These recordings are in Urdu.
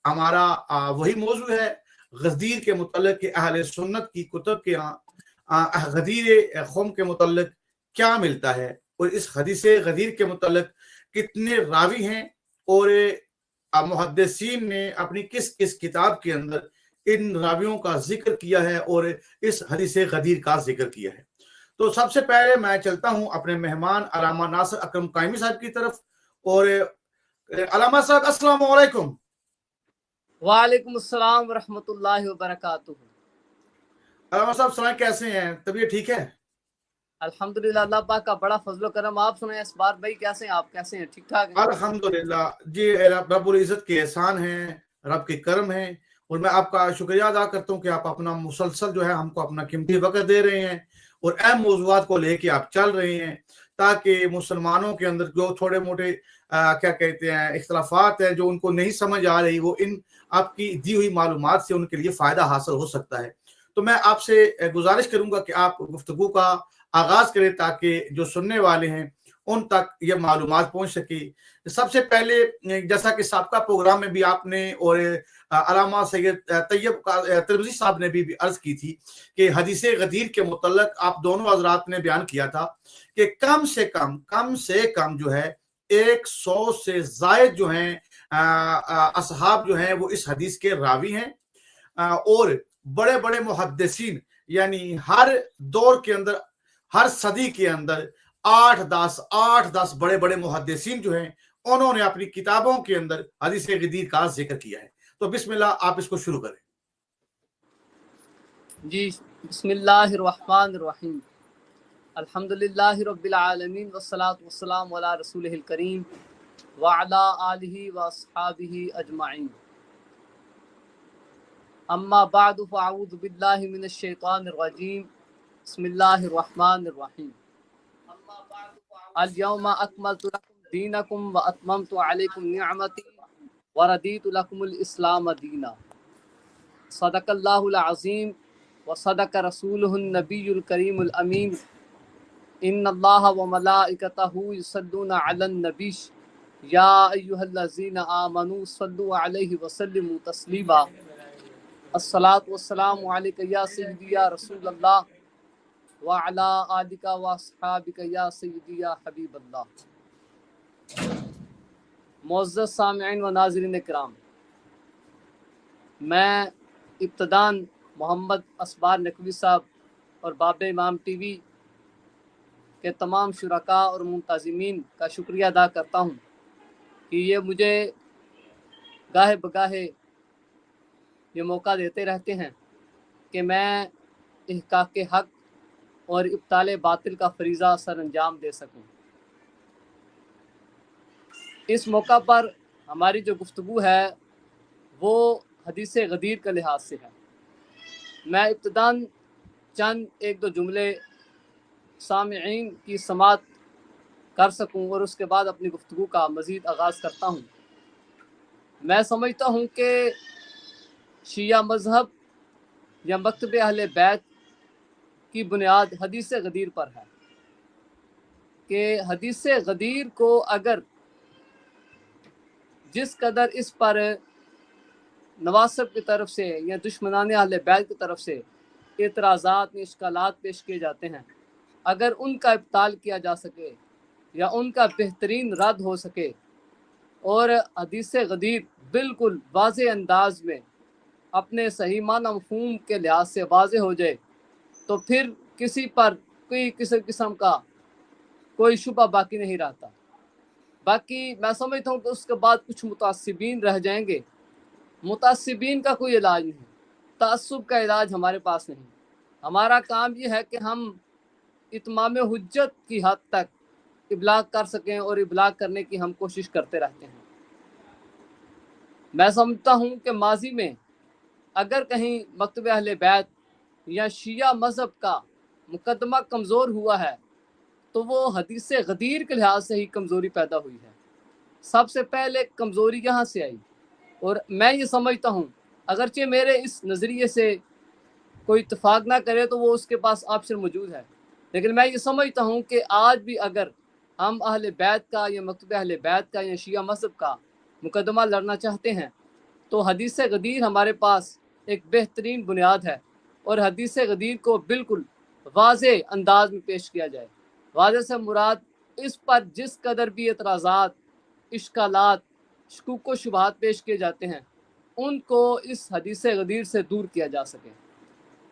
ہمارا وہی موضوع ہے غدیر کے متعلق کہ اہل سنت کی کتب کے غدیر قوم کے متعلق کیا ملتا ہے، اور اس حدیث غدیر کے متعلق کتنے راوی ہیں، اور محدثین نے اپنی کس کس کتاب کے اندر ان راویوں کا ذکر کیا ہے اور اس حدیث غدیر کا ذکر کیا ہے۔ تو سب سے پہلے میں چلتا ہوں اپنے مہمان علامہ ناصر اکرم قائمی صاحب کی طرف، اور علامہ صاحب السلام علیکم۔ وعلیکم السلام ورحمۃ اللہ وبرکاتہ۔ علامہ صاحب سنائیں کیسے ہیں، طبیعت ٹھیک ہے؟ الحمدللہ، اللہ پاک کا بڑا فضل و کرم۔ آپ سنائیں اس بار بھائی کیسے ہیں آپ، کیسے ہیں؟ ٹھیک ٹھاک ہیں؟ الحمدللہ جی، رب العزت کے احسان ہیں، رب کے کرم ہیں، اور میں آپ کا شکریہ ادا کرتا ہوں کہ آپ اپنا مسلسل جو ہے ہم کو اپنا قیمتی وقت دے رہے ہیں اور اہم موضوعات کو لے کے آپ چل رہے ہیں، تاکہ مسلمانوں کے اندر جو تھوڑے موٹے کیا کہتے ہیں اختلافات ہیں جو ان کو نہیں سمجھ آ رہی، وہ ان آپ کی دی ہوئی معلومات سے ان کے لیے فائدہ حاصل ہو سکتا ہے۔ تو میں آپ سے گزارش کروں گا کہ آپ گفتگو کا آغاز کریں تاکہ جو سننے والے ہیں ان تک یہ معلومات پہنچ سکے۔ سب سے پہلے جیسا کہ سابقہ پروگرام میں بھی آپ نے اور علامہ سید طیب ترمذی صاحب نے بھی عرض کی تھی کہ حدیث غدیر کے متعلق آپ دونوں حضرات نے بیان کیا تھا کہ کم سے کم جو ہے 100 سے زائد جو ہیں اصحاب جو ہیں وہ اس حدیث کے راوی ہیں، اور بڑے بڑے محدثین یعنی ہر دور کے اندر، ہر صدی کے اندر 8-10 بڑے بڑے محدثین جو ہیں انہوں نے اپنی کتابوں کے اندر حدیث غدیر کا ذکر کیا ہے۔ تو بسم اللہ آپ اس کو شروع کریں۔ جی، بسم اللہ الرحمن الرحیم، الحمدللہ رب العالمین والصلاة والسلام علی رسولہ الکریم وعلی آلہ واصحابہ اجمعین، اما بعد فاعوذ باللہ من الشیطان الرجیم، بسم اللہ الرحمن الرحیم، اليوم اکملت لکم دینکم واتممت علیکم نعمتی وردیت لکم الاسلام دینا۔ صدق اللہ العظیم وصدق رسولہ النبی الکریم الامین، ان اللہ وملائکتہ یصلون علی النبی یا ایہا الذین آمنوا صلوا علیہ وسلموا تسلیما۔ الصلاۃ والسلام علیک یا سیدی یا رسول اللہ وعلی آلک واصحابک یا سیدی یا حبیب اللہ۔ معزز سامعین و ناظرین کرام، میں ابتداً محمد اسبار نقوی صاحب اور باب امام ٹی وی کے تمام شرکاء اور منتظمین کا شکریہ ادا کرتا ہوں کہ یہ مجھے گاہے بگاہے یہ موقع دیتے رہتے ہیں کہ میں احقاق حق اور ابطال باطل کا فریضہ سر انجام دے سکوں۔ اس موقع پر ہماری جو گفتگو ہے وہ حدیث غدیر کے لحاظ سے ہے۔ میں ابتداً چند ایک دو جملے سامعین کی سماعت کر سکوں اور اس کے بعد اپنی گفتگو کا مزید آغاز کرتا ہوں۔ میں سمجھتا ہوں کہ شیعہ مذہب یا مکتب اہل بیت کی بنیاد حدیث غدیر پر ہے، کہ حدیث غدیر کو اگر جس قدر اس پر نواسب کی طرف سے یا دشمنان اہل بیت کی طرف سے اعتراضات یا اشکالات پیش کیے جاتے ہیں، اگر ان کا ابطال کیا جا سکے یا ان کا بہترین رد ہو سکے اور حدیث غدیر بالکل واضح انداز میں اپنے صحیح معنی مفہوم کے لحاظ سے واضح ہو جائے، تو پھر کسی پر کوئی کسی قسم کا کوئی شبہ باقی نہیں رہتا۔ باقی میں سمجھتا ہوں کہ اس کے بعد کچھ متعصبین رہ جائیں گے۔ متعصبین کا کوئی علاج نہیں، تعصب کا علاج ہمارے پاس نہیں۔ ہمارا کام یہ ہے کہ ہم اتمام حجت کی حد تک ابلاغ کر سکیں، اور ابلاغ کرنے کی ہم کوشش کرتے رہتے ہیں۔ میں سمجھتا ہوں کہ ماضی میں اگر کہیں مکتب اہل بیت یا شیعہ مذہب کا مقدمہ کمزور ہوا ہے تو وہ حدیث غدیر کے لحاظ سے ہی کمزوری پیدا ہوئی ہے۔ سب سے پہلے کمزوری یہاں سے آئی، اور میں یہ سمجھتا ہوں اگرچہ میرے اس نظریے سے کوئی اتفاق نہ کرے تو وہ اس کے پاس آپشن موجود ہے، لیکن میں یہ سمجھتا ہوں کہ آج بھی اگر ہم اہل بیت کا یا مکتب اہل بیت کا یا شیعہ مذہب کا مقدمہ لڑنا چاہتے ہیں تو حدیث غدیر ہمارے پاس ایک بہترین بنیاد ہے، اور حدیث غدیر کو بالکل واضح انداز میں پیش کیا جائے۔ واضح سے مراد اس پر جس قدر بھی اعتراضات، اشکالات، شکوک و شبہات پیش کیے جاتے ہیں ان کو اس حدیث غدیر سے دور کیا جا سکے۔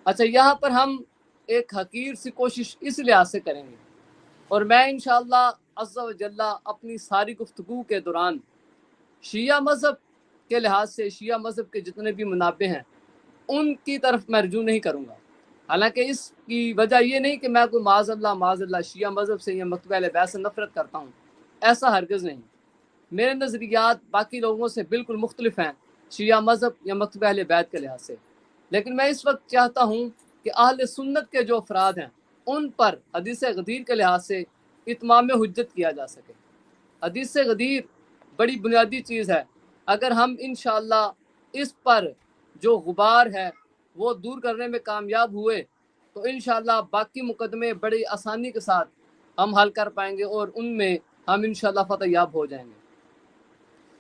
اچھا، یہاں پر ہم ایک حقیر سی کوشش اس لحاظ سے کریں گے، اور میں انشاءاللہ عز و جل اپنی ساری گفتگو کے دوران شیعہ مذہب کے لحاظ سے، شیعہ مذہب کے جتنے بھی منابع ہیں ان کی طرف میں رجوع نہیں کروں گا۔ حالانکہ اس کی وجہ یہ نہیں کہ میں کوئی معاذ اللہ شیعہ مذہب سے یا مکتوب اہل بیت سے نفرت کرتا ہوں، ایسا ہرگز نہیں۔ میرے نظریات باقی لوگوں سے بالکل مختلف ہیں شیعہ مذہب یا مکتوب اہل بیت کے لحاظ سے، لیکن میں اس وقت چاہتا ہوں کہ اہل سنت کے جو افراد ہیں ان پر حدیث غدیر کے لحاظ سے اتمام حجت کیا جا سکے۔ حدیث غدیر بڑی بنیادی چیز ہے، اگر ہم انشاءاللہ اس پر جو غبار ہے وہ دور کرنے میں کامیاب ہوئے تو انشاءاللہ باقی مقدمے بڑی آسانی کے ساتھ ہم حل کر پائیں گے، اور ان میں ہم انشاءاللہ فتح یاب ہو جائیں گے۔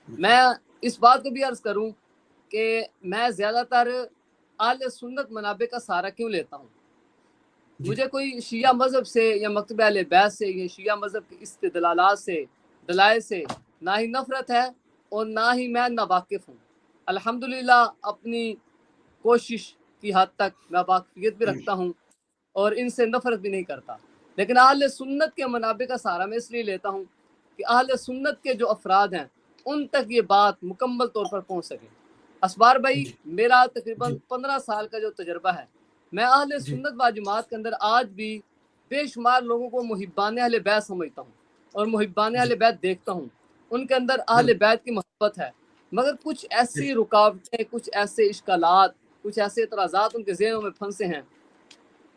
میں اس بات کو بھی عرض کروں کہ میں زیادہ تر اہل سنت منابع کا سہارا کیوں لیتا ہوں۔ مجھے کوئی شیعہ مذہب سے یا مکتوب اہل بیت سے یا شیعہ مذہب کے استدلالات سے، دلائل سے نہ ہی نفرت ہے اور نہ ہی میں ناواقف ہوں۔ الحمدللہ اپنی کوشش کی حد تک میں واقفیت بھی رکھتا ہوں اور ان سے نفرت بھی نہیں کرتا، لیکن اہل سنت کے منابع کا سہارا میں اس لیے لیتا ہوں کہ اہل سنت کے جو افراد ہیں ان تک یہ بات مکمل طور پر پہنچ سکے۔ اسبار بھائی، میرا تقریباً 15 سال کا جو تجربہ ہے، میں اہل سنت و جماعت کے اندر آج بھی بے شمار لوگوں کو محبان اہل بیت سمجھتا ہوں اور محبان اہل بیت دیکھتا ہوں، ان کے اندر اہل بیت کی محبت ہے، مگر کچھ ایسی رکاوٹیں، کچھ ایسے اشکالات، کچھ ایسے اعتراضات ان کے ذہنوں میں پھنسے ہیں،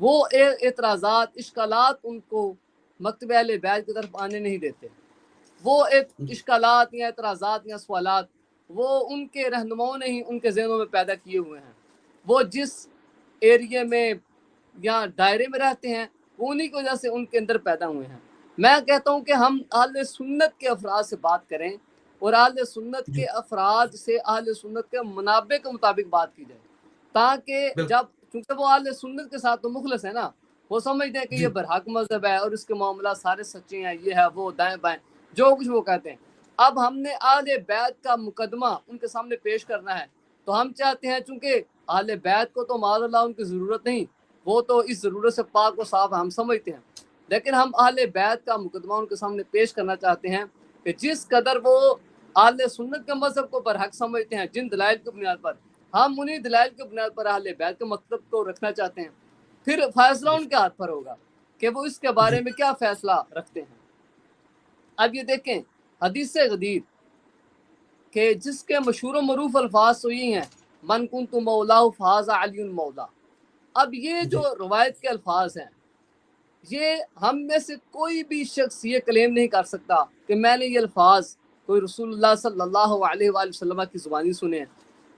وہ اعتراضات، اشکالات ان کو مکتب اہل بیت کی طرف آنے نہیں دیتے۔ وہ اشکالات یا اعتراضات یا سوالات وہ ان کے رہنماؤں نے ہی ان کے ذہنوں میں پیدا کیے ہوئے ہیں۔ وہ جس ایریے میں یا دائرے میں رہتے ہیں وہ انہی کی وجہ سے ان کے اندر پیدا ہوئے ہیں۔ میں کہتا ہوں کہ ہم اہل سنت کے افراد سے بات کریں اور اہل سنت کے افراد سے اہل سنت کے منابع کے مطابق بات کی جائے، تاکہ جب، چونکہ وہ اہل سنت کے ساتھ تو مخلص ہے نا، وہ سمجھتے ہیں کہ یہ برحق مذہب ہے اور اس کے معاملات سارے سچے ہیں، یہ ہے وہ دائیں بائیں جو کچھ وہ کہتے ہیں۔ اب ہم نے اہل بیت کا مقدمہ ان کے سامنے پیش کرنا ہے، تو ہم چاہتے ہیں چونکہ اہل بیت کو تو معاذ اللہ ان کی ضرورت نہیں، وہ تو اس ضرورت سے پاک و صاف ہم سمجھتے ہیں، لیکن ہم اہل بیت کا مقدمہ ان کے سامنے پیش کرنا چاہتے ہیں کہ جس قدر وہ اہل سنت کے مذہب کو برحق سمجھتے ہیں جن دلائل کی بنیاد پر، ہم انہی دلائل کی بنیاد پر اہل بیت کے مطلب کو رکھنا چاہتے ہیں۔ پھر فیصلہ ان کے ہاتھ پر ہوگا کہ وہ اس کے بارے میں کیا فیصلہ رکھتے ہیں۔ اب یہ دیکھیں حدیث غدیر کہ جس کے مشہور و معروف الفاظ تو یہ ہیں، من کنت مولا فھذا علی مولا۔ اب یہ جو روایت کے الفاظ ہیں، یہ ہم میں سے کوئی بھی شخص یہ کلیم نہیں کر سکتا کہ میں نے یہ الفاظ کوئی رسول اللہ صلی اللہ علیہ وآلہ وسلم کی زبانی سنے ہیں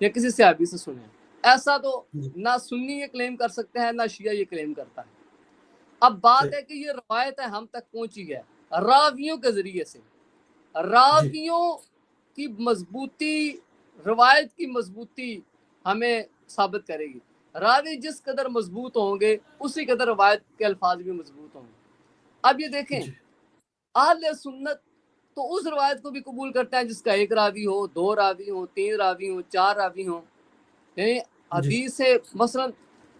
یا کسی صحابی سے سنے ہیں۔ ایسا تو نہ سنی یہ کلیم کر سکتے ہیں، نہ شیعہ یہ کلیم کرتا ہے۔ اب بات ہے کہ یہ روایت ہے ہم تک پہنچی ہے راویوں کے ذریعے سے، راویوں کی مضبوطی، روایت کی مضبوطی ہمیں ثابت کرے گی۔ راوی جس قدر مضبوط ہوں گے اسی قدر روایت کے الفاظ بھی مضبوط ہوں گے۔ اب یہ دیکھیں اہل سنت تو اس روایت کو بھی قبول کرتے ہیں جس کا ایک راوی ہو، دو راوی ہو، تین راوی ہو، چار راوی ہوں، یعنی حدیث سے مثلا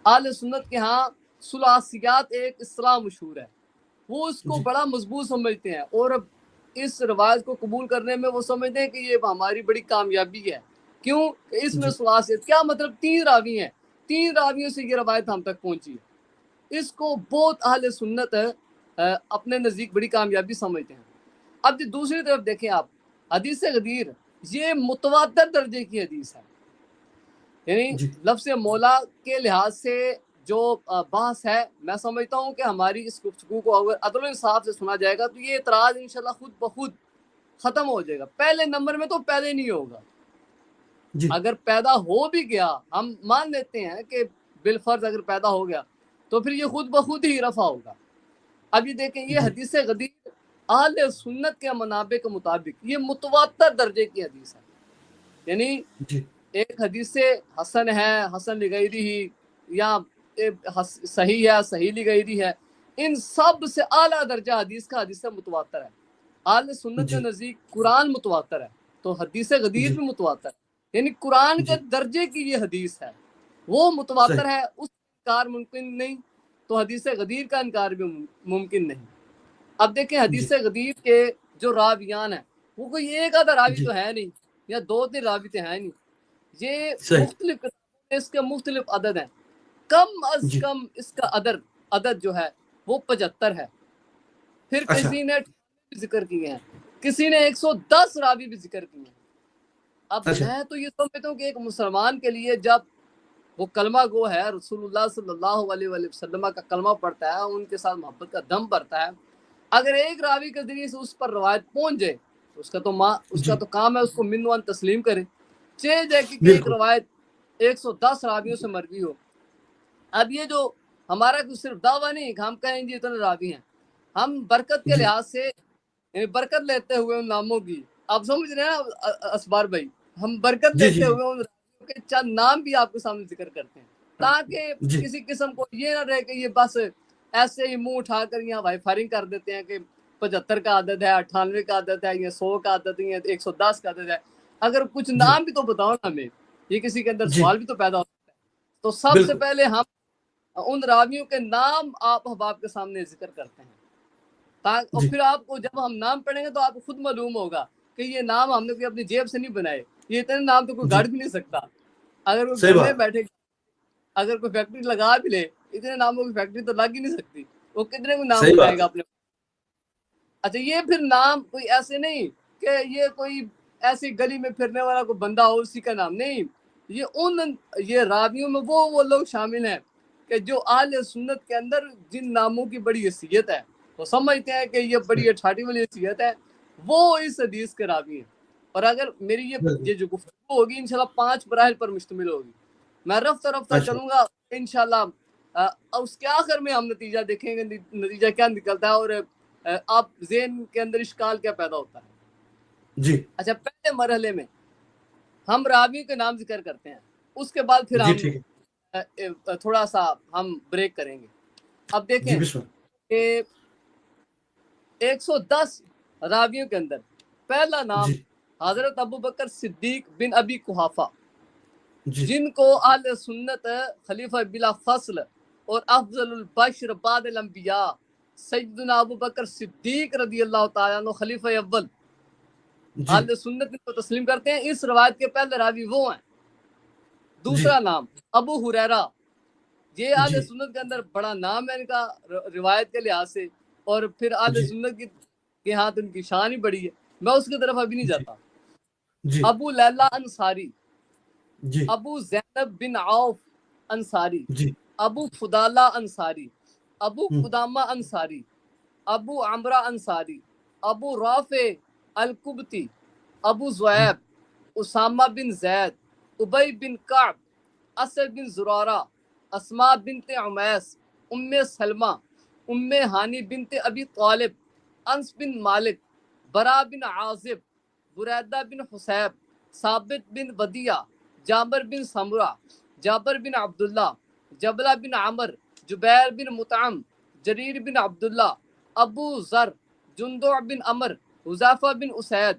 اہل سنت کے ہاں ثلاثیات ایک اصطلاح مشہور ہے، وہ اس کو بڑا مضبوط سمجھتے ہیں، اور اب اس روایت کو قبول کرنے میں وہ سمجھتے ہیں کہ یہ ہماری بڑی کامیابی ہے۔ کیوں کہ اس میں ثلاثیت کیا مطلب، تین راوی ہیں، تین راویوں سے یہ روایت ہم تک پہنچی ہے۔ اس کو بہت اہل سنت اپنے نزدیک بڑی کامیابی سمجھتے ہیں۔ اب دوسری طرف دیکھیں آپ، حدیث غدیر یہ متواتر درجے کی حدیث ہے، یعنی لفظ مولا کے لحاظ سے جو بحث ہے، میں سمجھتا ہوں کہ ہماری اس گفتگو کو اگر عدل و انصاف سے سنا جائے گا تو یہ اعتراض انشاءاللہ خود بخود ختم ہو جائے گا۔ پہلے نمبر میں تو پیدا ہی نہیں ہوگا، اگر پیدا ہو بھی گیا ہم مان لیتے ہیں کہ بالفرض اگر پیدا ہو گیا تو پھر یہ خود بخود ہی رفع ہوگا۔ اب یہ دیکھیں یہ حدیث غدیر اہل سنت کے منابع کے مطابق یہ متواتر درجے کی حدیث ہے، یعنی ایک حدیث حسن ہے، حسن لغیری ہی، یا صحیح ہے، صحیح لغیری ہے، ان سب سے اعلیٰ درجہ حدیث کا حدیث متواتر ہے. اہل سنت کے جی نزدیک قرآن متواتر ہے تو حدیث غدیر جی بھی متواتر ہے، یعنی قرآن کے جی درجے کی یہ حدیث ہے، وہ متواتر صحیح. ہے، اس کا انکار ممکن نہیں، تو حدیث غدیر کا انکار بھی ممکن نہیں. اب دیکھیں حدیث جی غدیر کے جو راویان ہیں وہ کوئی ایک آدھا راوی جی تو ہے نہیں، یا دو تین راوی تو ہے نہیں، یہ صحیح. مختلف کتابوں میں اس کے مختلف عدد ہیں، کم از جی کم اس کا عدد جو ہے وہ 75 ہے. پھر اچھا. کسی نے 98 بھی ذکر کیے ہیں، کسی نے 110 راوی بھی ذکر کیے ہیں. اب اچھا. میں تو یہ سمجھتا ہوں کہ ایک مسلمان کے لیے جب وہ کلمہ گو ہے، رسول اللہ صلی اللہ علیہ وسلم کا کلمہ پڑھتا ہے، ان کے ساتھ محبت کا دم پڑتا ہے، اگر ایک راوی کے ذریعے سے اس پر روایت پہنچ جائے تو اس کا جی تو کام ہے اس کو منوان تسلیم کرے، چاہے جائے کہ ایک بالکل. روایت 110 راویوں سے مروی ہو. اب یہ جو ہمارا کوئی صرف دعویٰ نہیں کہ ہم کہیں جی اتنے راوی ہیں، ہم برکت کے جی لحاظ سے یعنی برکت لیتے ہوئے ان ناموں کی، آپ سمجھ رہے ہیں نا اسبار بھائی، ہم برکت جی لیتے جی ہوئے ان راویوں کے چند نام بھی آپ کے سامنے ذکر کرتے ہیں، تاکہ جی کسی قسم کو یہ نہ رہے کہ یہ بس ایسے ہی منہ اٹھا کر یہاں بھائی فائرنگ کر دیتے ہیں کہ 75 کا عدد ہے، 98 کا عدد ہے، یا 100 کا عدد ہے، یا 110 کا عدد ہے. اگر کچھ جی نام بھی تو بتاؤ نا ہمیں، یہ کسی کے اندر جی سوال بھی تو پیدا ہوتا ہے. تو سب سے بالکل. پہلے ہم ان راویوں کے نام آپ احباب کے سامنے ذکر کرتے ہیں، اور جی پھر آپ کو جب ہم نام پڑھیں گے تو آپ کو خود معلوم ہوگا کہ یہ نام ہم نے کوئی اپنی جیب سے نہیں بنائے، یہ اتنے نام تو کوئی جی گاڑ بھی نہیں سکتا. اگر کوئی صحیح گھڑنے بات. بیٹھے اگر کوئی فیکٹری لگا بھی لے، اتنے ناموں کی فیکٹری تو لگ ہی نہیں سکتی، وہ کتنے کو نام صحیح بنائے بات گا ہے. اپنے. اچھا یہ پھر نام کوئی ایسے نہیں کہ یہ کوئی ایسی گلی میں پھرنے والا کوئی بندہ ہو اسی کا نام نہیں، یہ راویوں میں وہ لوگ شامل ہیں کہ جو اہل سنت کے اندر جن ناموں کی بڑی حیثیت ہے، وہ سمجھتے ہیں کہ یہ بڑی اٹھاٹی والی حیثیت ہے، وہ اس حدیث کے راوی ہیں. اور اگر میری بالکل. یہ جو گفتگو ہوگی انشاءاللہ 5 مراحل پر مشتمل ہوگی، میں رفتہ رفتہ اچھا. چلوں گا انشاءاللہ. اس کے آخر میں ہم نتیجہ دیکھیں گے، نتیجہ کیا نکلتا ہے اور آپ ذہن کے اندر اشکال کیا پیدا ہوتا ہے. جی اچھا پہلے مرحلے میں ہم راوی کے نام ذکر کرتے ہیں، اس کے بعد پھر جی ہم ٹھیک ہے. تھوڑا سا ہم بریک کریں گے. اب جی دیکھیں بسم اللہ. کہ 110 راویوں کے اندر پہلا نام جی حضرت ابو بکر صدیق بن ابی قحافہ، جی جن کو اہل سنت خلیفہ بلا فصل اور افضل البشر بعد الانبیاء سیدنا ابو بکر صدیق رضی اللہ تعالیٰ عنہ خلیفہ اول جی اہل سنت کو تسلیم کرتے ہیں. اس روایت کے پہلے راوی وہ ہیں. جی دوسرا نام ابو ہریرہ، یہ اہل جی سنت کے اندر بڑا نام ہے ان کا روایت کے لحاظ سے، اور پھر اہل جی سنت کے ہاتھ ان کی شان ہی بڑی ہے، میں اس کی طرف ابھی نہیں جی جاتا. جی ابو لیلہ انصاری، جی ابو زینب بن عوف انصاری، جی ابو فضالہ انصاری، ابو ہم، قدامہ انصاری، ابو عمرہ انصاری، ابو رافع الکبتی، ابو ہم، زویب، اسامہ بن زید، ابی بن کعب، اسد بن زرارہ، اسماء بنت عمیس، ام سلمہ، ام ہانی بنت ابی طالب، انس بن مالک، برا بن عازب، بریدہ بن حسیب، ثابت بن ودیع، جابر بن سمرہ، جابر بن عبداللہ، جبلہ بن عمر، جبیر بن مطعم، جریر بن عبداللہ، ابو ذر، جندع بن عمر، حذیفہ بن اسید،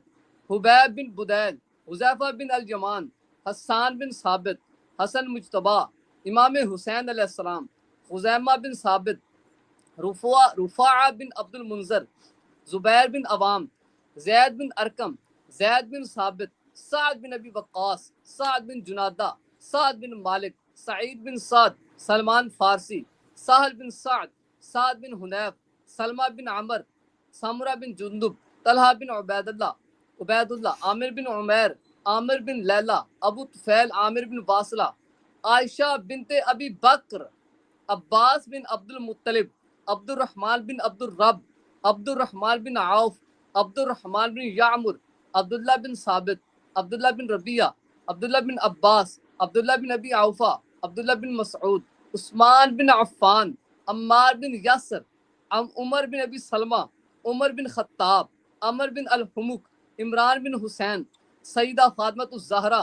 حبیب بن بدیل، حذیفہ بن الجمان، حسان بن ثابت، حسن مجتبہ، امام حسین علیہ السلام، خزیمہ بن ثابت، رفاعہ بن عبد المنذر، زبیر بن عوام، زید بن ارکم، زید بن ثابت، سعد بن ابی وقاص، سعد بن جنادہ، سعد بن مالک، سعید بن سعد، سلمان فارسی، سہل بن سعد، سعد بن حنیف، سلمہ بن عمر، سمرہ بن جندب، طلحہ بن عبید اللہ، عامر بن عمیر، عامر بن لیلہ، ابو طفیل عامر بن واصلہ، عائشہ بنت ابی بکر، عباس بن عبد المطلب، عبد الرحمن بن عبد الرب، عبد الرحمن بن عوف، عبد الرحمن بن یعمر، عبداللہ بن ثابت، عبداللہ بن ربیعہ، عبداللہ بن عباس، عبداللہ بن ابی اوفا، عبداللہ بن مسعود، عثمان بن عفان، عمار بن یاسر، عمر بن ابی سلمہ، عمر بن خطاب، عمر بن الحمک، عمران بن حسین، سیدہ فاطمہ الزہرا،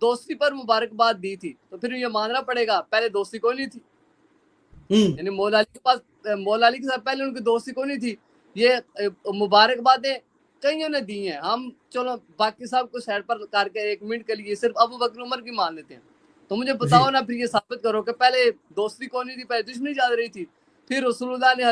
دوستی پر مبارکباد دی تھی تو پھر یہ ماننا پڑے گا پہلے دوستی کوئی نہیں تھی، یعنی مولا علی کے پاس، مولا علی کے ساتھ پہلے ان کی دوستی کوئی نہیں تھی. یہ مبارکبادیں کئیوں نے دی ہیں. ہم چلو باقی صاحب کو سائڈ پر کر کے 1 منٹ کے لیے صرف ابو بکر عمر کی مان لیتے ہیں. تو مجھے بتاؤ نا پھر یہ ثابت کرو کہ پہلے دوستی کون نہیں تھی، پہلے دشمنی چل رہی تھی. پھر رسول اللہ نے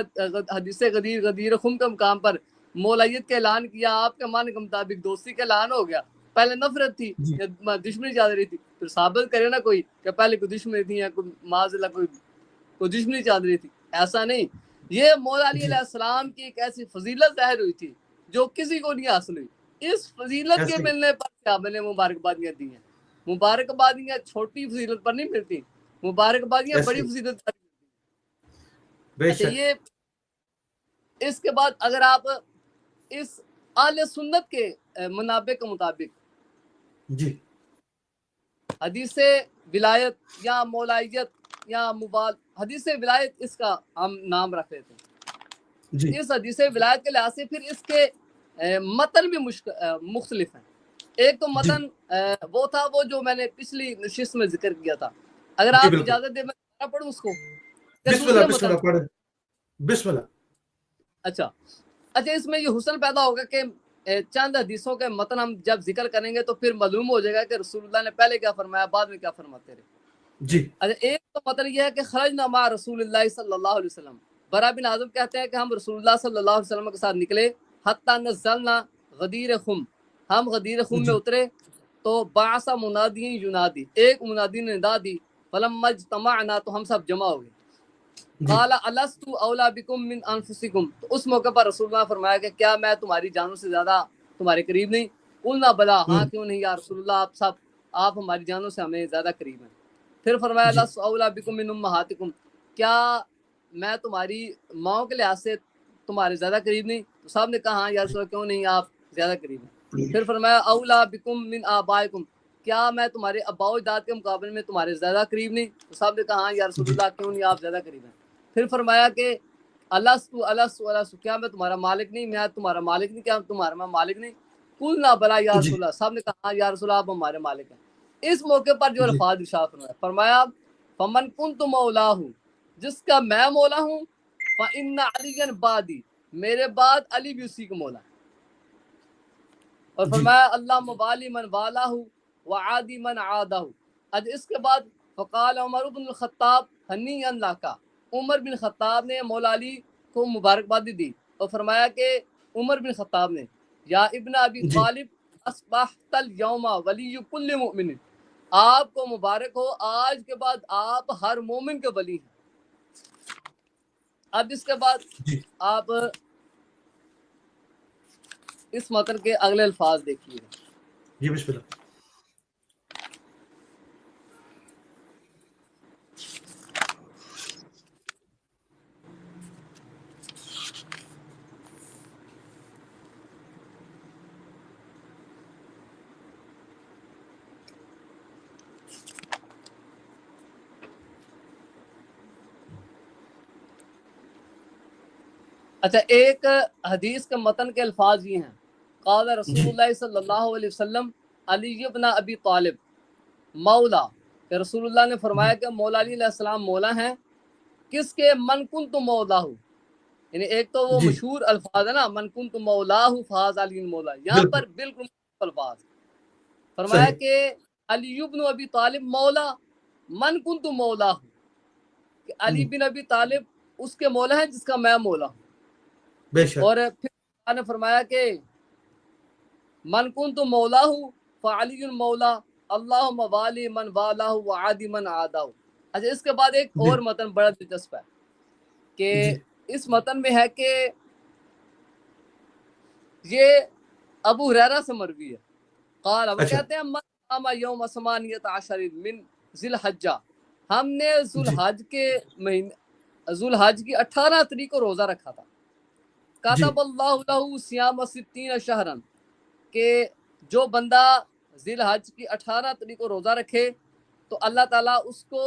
حدیث غدیر خم کے مقام پر مولائیت کا اعلان کیا، آپ کے معنی کے مطابق دوستی کا اعلان ہو گیا. پہلے نفرت تھی یا دشمنی چل رہی تھی، پھر ثابت کرے نا کوئی کہ پہلے کوئی دشمنی تھی یا کوئی معاذ اللہ کوئی دشمنی چل رہی تھی. ایسا نہیں. یہ مولا علی علیہ السلام کی ایک ایسی فضیلت ظاہر ہوئی تھی جو کسی کو نہیں حاصل ہوئی. اس فضیلت کے ملنے پر صحابہ نے مبارکبادیاں دی ہیں. مبارکبادیاں چھوٹی فضیلت پر نہیں ملتی، مبارکبادیاں بڑی فضیلت پر ملتی. اچھا، یہ اس کے بعد اگر آپ اس اہل سنت کے منابع کے مطابق جی حدیث ولایت یا مولائیت یا حدیث ولایت اس کا ہم نام رکھ لیتے ہیں. جی اس حدیث ولایت کے لحاظ سے پھر اس کے متن بھی مختلف ہیں. ایک تو متن وہ تھا وہ جو میں نے پچھلی نشست میں ذکر کیا تھا. اگر آپ اجازت دیں میں پڑھوں اس کو. بسم اللہ بسم اللہ پڑھ بسم اللہ. اچھا اس میں یہ حسن پیدا ہوگا کہ چند حدیثوں کے متن ہم جب ذکر کریں گے تو پھر معلوم ہو جائے گا کہ رسول اللہ نے پہلے کیا فرمایا بعد میں کیا فرماتے رہے. جی اچھا، ایک تو مطلب یہ ہے کہ خرجنا مع رسول اللہ صلی اللہ علیہ وسلم. برا بن عازب کہتے ہیں کہ ہم رسول اللہ صلی اللہ علیہ وسلم کے ساتھ نکلے حتی نزلنا غدیر خم، ہم غدیر خم میں اترے تو بعث منادی ینادی، ایک منادی نے ندا دی. فلما اجتمعنا، تو ہم سب جمع ہو گئے. قال الست اولا بکم من انفسکم، تو اس موقع پر رسول اللہ نے فرمایا کہ کیا میں تمہاری جانوں سے زیادہ تمہارے قریب نہیں؟ قلنا بلا، ہاں کیوں نہیں یا رسول اللہ، آپ ہماری جانوں سے ہمیں زیادہ قریب ہیں. پھر فرمایا لست اولا بکم من امہاتکم، کیا میں تمہاری ماؤں کے لحاظ سے تمہارے زیادہ قریب نہیں؟ تو صاحب نے کہا ہاں یا رسول اللہ کیوں نہیں آپ زیادہ قریب ہیں. پھر فرمایا اولا بکم من آبائکم، کیا میں تمہارے ابا و اجداد کے مقابلے میں تمہارے زیادہ قریب نہیں؟ تو صاحب نے کہا ہاں یا رسول اللہ کیوں نہیں آپ زیادہ قریب ہیں. پھر فرمایا کہ الست، کیا میں تمہارا مالک نہیں؟ میں تمہارا مالک نہیں، کیا تمہارا میں مالک نہیں؟ قلنا بلا یا رسول اللہ، صاحب نے کہا یا رسول اللہ آپ ہمارے مالک ہیں. اس موقع پر جو الفاظ ارشاد فرمایا فمن کنت مولاہ، جس کا میں مولا ہوں، فإن علی بعدی، میرے بعد علی بھی اسی کا مولا ہے. اور فرمایا اللہ موالی من والاہ وعادی من عادہ. اس کے بعد فقال عمر بن الخطاب ہنیئا لک، عمر بن خطاب نے مولا علی کو مبارکبادی دی اور فرمایا کہ عمر بن خطاب نے یا ابن ابی طالب اصبحت اليوم ولی کل مؤمن، آپ کو مبارک ہو، آج کے بعد آپ ہر مومن کے ولی ہیں. اب اس کے بعد آپ اس متن کے اگلے الفاظ دیکھیے. جی بسم اللہ. اچھا، ایک حدیث کے متن کے الفاظ یہ ہیں قال رسول اللہ صلی اللہ علیہ وسلم علی ابن ابی طالب مولا، کہ رسول اللہ نے فرمایا کہ مولا علی علیہ السلام مولا ہیں کس کے؟ من کنت مولاہ، یعنی ایک تو وہ مشہور الفاظ ہے نا من کنت مولاہ فاز علی مولا، یہاں پر بالکل الفاظ فرمایا کہ علی ابن ابی طالب مولا من کنت مولاہ، کہ علی بن ابی طالب اس کے مولا ہیں جس کا میں مولا ہوں. اور پھر اللہ نے فرمایا کہ من کنت مولاہ فعلی مولا اللہ موالی من والاہ وعادی من عاداہ. اچھا، اس کے بعد ایک اور متن بڑا دلچسپ ہے کہ اس متن میں ہے کہ یہ ابو ہریرہ سے مروی ہے. قال، وہ کہتے ہیں من قام یوم ثمانیۃ عشر من ذی الحجہ، ہم نے ذوالحج کی 18 تاریخ کو روزہ رکھا تھا. کاتب اللہ لہ صیام 60 شہرا، کہ جو بندہ ذی الحج کی 18 تاریخ کو روزہ رکھے تو اللہ تعالیٰ اس کو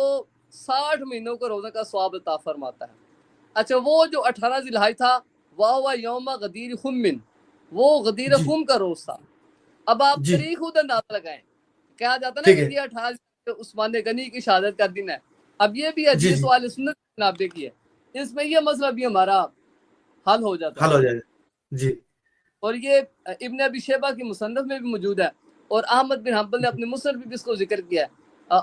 60 مہینوں کا روزہ کا ثواب عطا فرماتا ہے. اچھا، وہ جو 18 ذی الحج تھا وہ یوم غدیر خم، وہ غدیر خم کا روز تھا. اب آپ تاریخ ادھر اندازہ لگائیں کہا جاتا نا ٹھیک کہ ہے یہ 18 عثمان غنی کی شہادت کا دن ہے. اب یہ بھی جی حدیث جی والے سنت کے منابع کی ہے, اس میں یہ مسئلہ بھی ہمارا حل ہو جاتا ہے. حل ہو جائے گا جی اور یہ ابن ابی شیبہ کی مصنف میں بھی موجود ہے, اور احمد بن حنبل نے اپنے مسند میں بھی اس کو ذکر کیا ہے.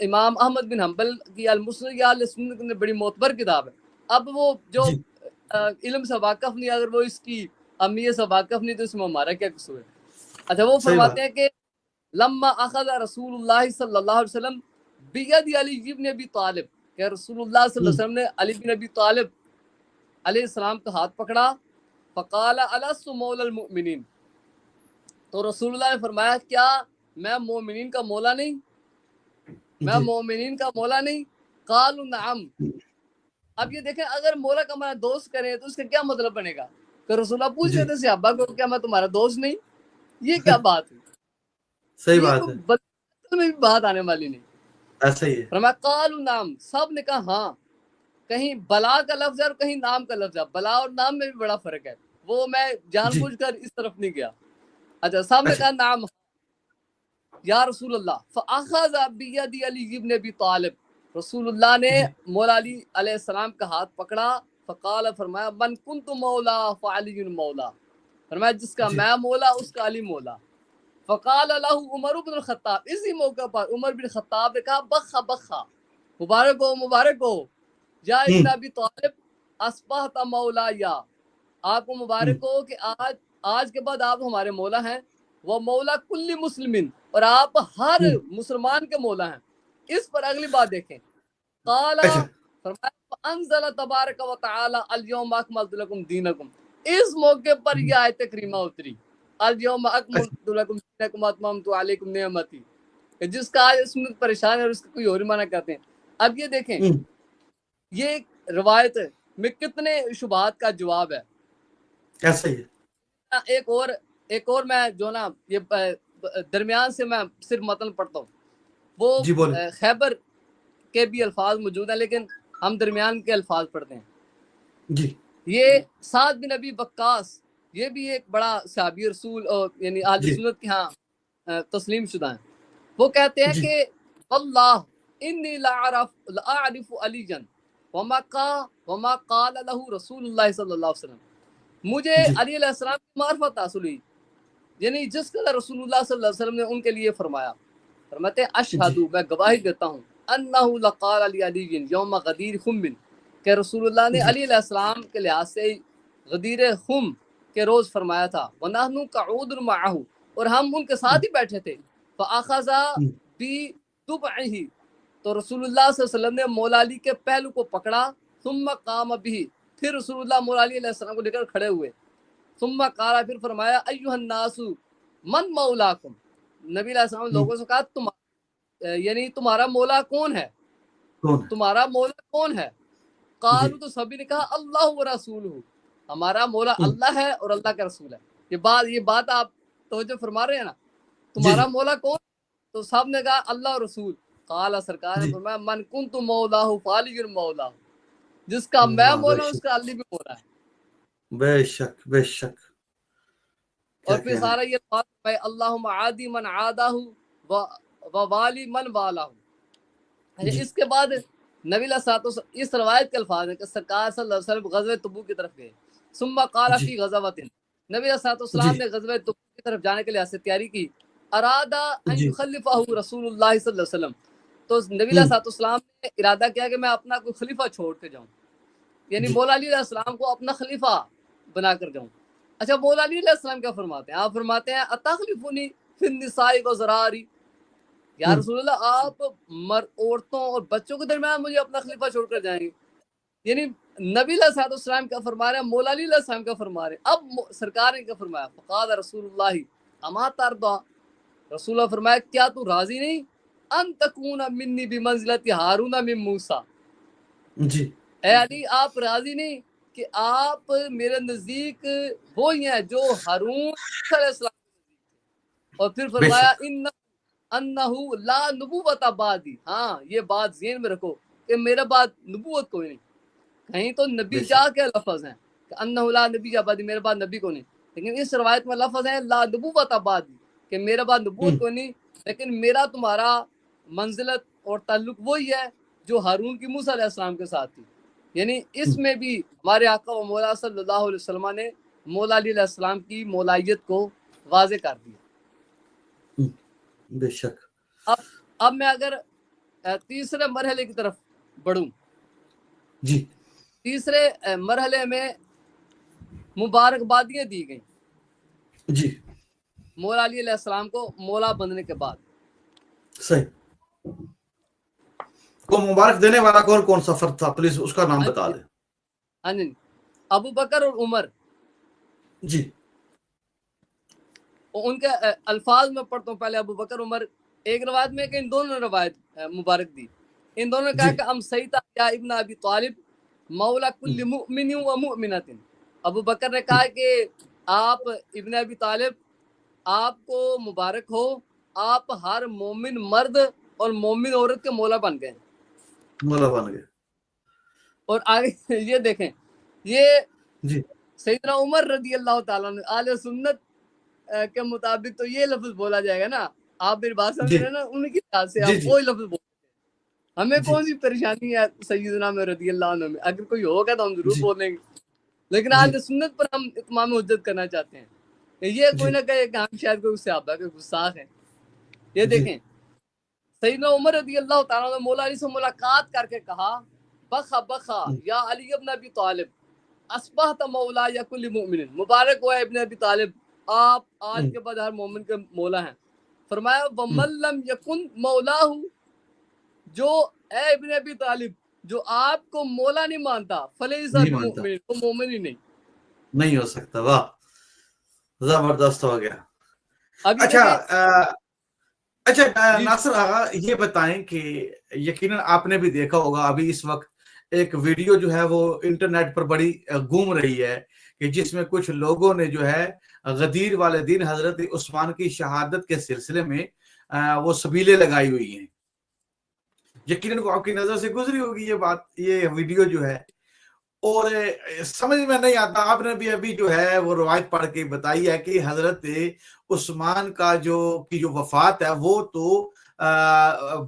امام احمد بن حنبل کی المسند یا السنت میں بڑی معتبر کتاب ہے. اب وہ جو جی علم سے واقف نہیں, اگر وہ اس کی اہمیت سے واقف نہیں تو اس میں ہمارا کیا قصور ہے. اچھا وہ صحیح بات فرماتے ہیں کہ لما اخذ رسول اللہ صلی اللہ علیہ وسلم بید علی بن ابی طالب, کہ رسول اللہ صلی اللہ علیہ وسلم نے علی بن ابی طالب علیہ السلام کا ہاتھ پکڑا. فقال الست مولا المؤمنین, تو رسول اللہ نے فرمایا کیا میں مومنین کا مولا نہیں, میں جی مومنین کا مولا نہیں. قالوا نعم. اب یہ دیکھیں اگر مولا کا ہمارا دوست کریں تو اس کا کیا مطلب بنے گا, کہ رسول اللہ پوچھ جی رہے تھے صحابہ کو کیا میں تمہارا دوست نہیں, یہ کیا بات ہے, صحیح یہ بات کوئی ہے بدل میں بھی بات آنے والی نہیں. ایسا ہی ہے فرمایا قالوا نعم, سب نے کہا ہاں. کہیں بلا کا لفظ ہے اور کہیں نام کا لفظ ہے, بلا اور نام میں بھی بڑا فرق ہے, وہ میں جان جی بوجھ کر اس طرف نہیں گیا. اچھا سب نے اچھا کہا نعم یا رسول اللہ. فاخذ بید علی بن ابی طالب, رسول اللہ نے جی مولا علی علیہ السلام کا ہاتھ پکڑا. فقال, فرمایا من کنت مولا فعلی مولا, فرمایا جس کا جی میں مولا اس کا علی مولا. فقال له عمر بن الخطاب, اسی موقع پر عمر بن خطاب نے کہا بخا بخا, مبارک ہو مبارک ہو, یا ابن ابی طالب اصبحت مولا, یا آپ کو مبارک ہو کہ آج کے بعد آپ ہمارے مولا ہیں. وہ مولا کل مسلمین, اور آپ ہر مسلمان کے مولا ہیں. اس پر اگلی بات دیکھیں. قال, اچھا فرمایا انزل تبارک و تعالی الیوم اکملت لکم دینکم, اس موقع پر یہ آیت کریمہ اتری الیوم اکملت لکم دینکم واتممت علیکم نعمتی, جس کا آج اس میں پریشان ہے اور اس کا کوئی اور معنی کہتے ہیں. اب یہ دیکھیں یہ روایت میں کتنے شبہات کا جواب ہے. ایسا ہی ہے ایک اور میں جو نا یہ درمیان سے میں صرف متن پڑھتا ہوں. وہ جی بولے خیبر کے بھی الفاظ موجود ہیں لیکن ہم درمیان کے الفاظ پڑھتے ہیں. جی یہ سعد بن ابی وقاص, یہ بھی ایک بڑا صحابی رسول اور یعنی اہل جی سنت کے ہاں تسلیم شدہ ہیں. وہ کہتے ہیں جی کہ واللہ انی لاعرف علی جن وما قال له رسول اللہ صلی اللہ علیہ وسلم, مجھے جی علی علیہ السلام کی معرفت حاصل ہوئی, یعنی جس قدر رسول اللہ صلی اللہ علیہ وسلم نے ان کے لیے فرمایا. فرماتے ہیں اشہد, جی میں گواہی دیتا ہوں, انہ لقال علی علی یوم غدیر خم, کہ رسول اللہ نے جی علی علیہ السلام کے لحاظ سے غدیر خم کے روز فرمایا تھا. ونحن قعود معہ, اور ہم ان کے ساتھ ہی بیٹھے تھے. فاخذ بضبعہ, تو رسول اللہ صلی اللہ علیہ وسلم نے مولا علی کے پہلو کو پکڑا. ثم قام به, پھر رسول اللہ مولا علی علیہ السلام کو لے کر کھڑے ہوئے. ثم قال, پھر فرمایا ایھا الناس من مولاکم, نبی علیہ السلام نے لوگوں سے کہا یعنی تمہارا مولا کون ہے, کون تمہارا مولا کون ہے. ہے جی قالوا, تو سبھی نے کہا اللہ و رسولہ, ہمارا مولا اللہ ہے اور اللہ کا رسول ہے. یہ بات آپ توجہ فرما رہے ہیں نا, جی تمہارا مولا کون, تو سب نے کہا اللہ اور رسول. قال, سرکار نے جی فرمایا من کنت مولا فعلی مولا, جس کا میں واہ بے مولا ہوں اس شک کا علی بھی مولا ہے. بے شک بے شک اور کیا پھر کہنا سارا ہے یہ بات ہے اللہم عادی من عاداہ و والی من والاہ. جی اس کے بعد نبی علیہ الصلوۃ والسلام, اس روایت کے الفاظ ہیں کہ سرکار صلی اللہ علیہ وسلم غزوہ تبوک کی طرف گئے. ثم قال جی فی غزوۃ, نبی علیہ الصلوۃ جی والسلام نے غزوہ تبوک کی طرف جانے کے لیے تیاری کی. ارادہ ان جی یخلفہ رسول اللہ صلی اللہ علیہ وسلم, تو نبی علیہ الصلوۃ والسلام نے ارادہ کیا کہ میں اپنا کوئی خلیفہ چھوڑ کے جاؤں, یعنی جی مولا علی علیہ السلام کو اپنا خلیفہ بنا کر جاؤں. اچھا مولا علی علیہ السلام کیا فرماتے ہیں, آپ فرماتے ہیں اتخلفنی فی النساء والذراری, یا رسول اللہ آپ عورتوں اور بچوں کے درمیان مجھے اپنا خلیفہ چھوڑ کر جائیں گے. یعنی نبی علیہ السلام کیا فرما رہے ہیں, مولا علی علیہ السلام کیا فرما رہے ہیں. اب سرکار نے کیا فرمایا, فقال رسول اللہ اما ترضى, رسول اللہ فرمایا کیا تو راضی نہیں, ان تکون منی بمنزلت ہارون من موسیٰ, جی اے علی آپ راضی نہیں کہ آپ میرے نزدیک وہی ہیں جو ہارون علیہ السلام کے نزدیک تھے. اور پھر بے فرمایا شک انہو لا نبوت بعدی, ہاں یہ بات ذہن میں رکھو کہ میرے بعد نبوت کوئی نہیں. کہیں تو نبی بے جا شک کے لفظ ہیں کہ انہو لا نبی بعدی, میرے بعد نبی کو نہیں, لیکن اس روایت میں لفظ ہے لا نبوت بعدی, کہ میرے بعد نبوت کوئی نہیں. لیکن میرا تمہارا منزلت اور تعلق وہی ہے جو ہارون کی موسیٰ علیہ السلام کے ساتھ تھی. یعنی اس میں بھی ہمارے آقا و مولا صلی اللہ علیہ وسلم نے مولا علی علیہ السلام کی مولائیت کو واضح کر دیا. بے شک. اب میں اگر تیسرے مرحلے کی طرف بڑھوں. جی. تیسرے مرحلے میں مبارکبادیاں دی گئیں جی مولا علی علیہ السلام کو مولا بننے کے بعد. صحیح. کو مبارک دینے والا کون سا فرد تھا؟ پلیز اس کا نام بتا دیں. ہاں جی، ابو بکر اور عمر. جی. ان کے الفاظ میں پڑھتا ہوں پہلے. ابو بکر عمر، ایک روایت میں کہ ان دونوں نے روایت مبارک دی. ان دونوں نے کہا کہ ام سیدہ یا ابن ابی طالب مولا کل مؤمن و مؤمنۃ. ابو بکر نے کہا کہ آپ ابن ابی طالب، آپ کو مبارک ہو، آپ ہر مومن مرد اور مومن عورت کے مولا بن گئے. مولا بن گئے. اور آگے یہ دیکھیں، یہ جی سیدنا عمر رضی اللہ تعالیٰ عنہ اہل سنت کے مطابق تو یہ لفظ بولا جائے گا نا. آپ میری بات سمجھ رہے ہیں نا، ان کی لحاظ سے آپ وہی لفظ بولتے ہیں. ہمیں کون سی پریشانی ہے سیدنا میں رضی اللہ عنہ میں؟ اگر کوئی ہوگا تو ہم ضرور بولیں گے، لیکن اہل سنت پر ہم اتمام حجت کرنا چاہتے ہیں. یہ کوئی نہ کہے کہ ہم شاید کوئی صحابہ کے گستاخ ہیں. یہ دیکھیں، سیدنا عمر رضی اللہ تعالیٰ عنہ مولا علی سے ملاقات کر کے کہا بخا بخا یا علی ابن ابی طالب اصبحت مولا یا کل مومن. مبارک ہوا ابن ابی طالب، آپ آج کے بعد ہر مومن کے مولا ہیں. فرمایا وَمَن لَّمْ يَكُن مَوْلَاهُ، جو اے ابن ابی طالب جو آپ کو مولا نہیں مانتا فَلَيْسَ بِمُؤْمِنٍ، وہ مومن ہی نہیں ہو سکتا. واہ، زبردست ہو گیا. اچھا ناصر آغا، یہ بتائیں کہ یقیناً آپ نے بھی دیکھا ہوگا ابھی اس وقت ایک ویڈیو جو ہے وہ انٹرنیٹ پر بڑی گھوم رہی ہے کہ جس میں کچھ لوگوں نے جو ہے غدیر والدین حضرت عثمان کی شہادت کے سلسلے میں وہ سبیلیں لگائی ہوئی ہیں. یقیناً وہ آپ کی نظر سے گزری ہوگی یہ بات، یہ ویڈیو جو ہے، اور سمجھ میں نہیں آتا. آپ نے بھی ابھی جو ہے وہ روایت پڑھ کے بتائی ہے کہ حضرت عثمان کا جو وفات ہے وہ تو